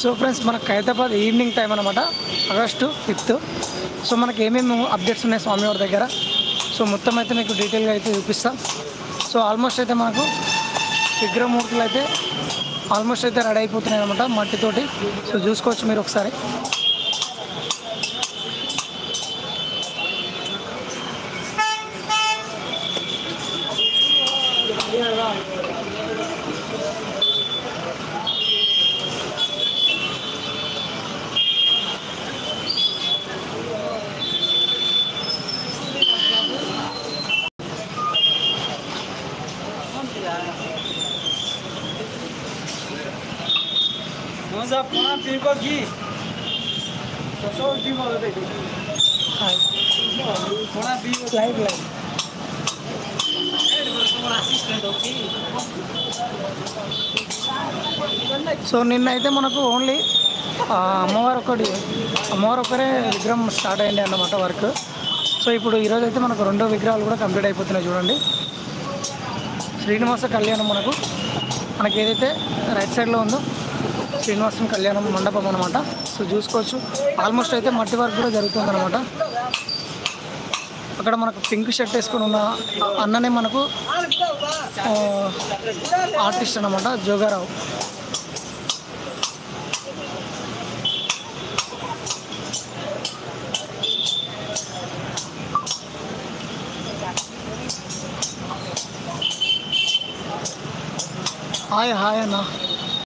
So friends మనకు Khairatabad evening time అనమాట, August 5th. So మనకి ఏమేమి అప్డేట్స్ ఉన్నాయి స్వామివారి దగ్గర, సో మొత్తం అయితే మీకు డీటెయిల్గా అయితే చూపిస్తాం. సో ఆల్మోస్ట్ అయితే మనకు విగ్రహమూర్తులు అయితే ఆల్మోస్ట్ అయితే రెడీ అయిపోతున్నాయి అనమాట మట్టితోటి. సో చూసుకోవచ్చు మీరు ఒకసారి. సో నిన్నైతే మనకు ఓన్లీ అమ్మవారు ఒక్కరే విగ్రహం స్టార్ట్ అయ్యింది అన్నమాట వర్క్. సో ఇప్పుడు ఈరోజు అయితే మనకు 2 విగ్రహాలు కూడా కంప్లీట్ అయిపోతున్నాయి. చూడండి, శ్రీనివాస కళ్యాణం మనకి ఏదైతే రైట్ సైడ్లో ఉందో శ్రీనివాసం కళ్యాణం మండపం అనమాట. సో చూసుకోవచ్చు ఆల్మోస్ట్ అయితే మట్టి వర్క్ కూడా జరుగుతుంది అనమాట. అక్కడ మనకు పింక్ షర్ట్ వేసుకొని ఉన్న అన్ననే మనకు ఆర్టిస్ట్ అనమాట, జోగారావు. హాయ్ అన్న.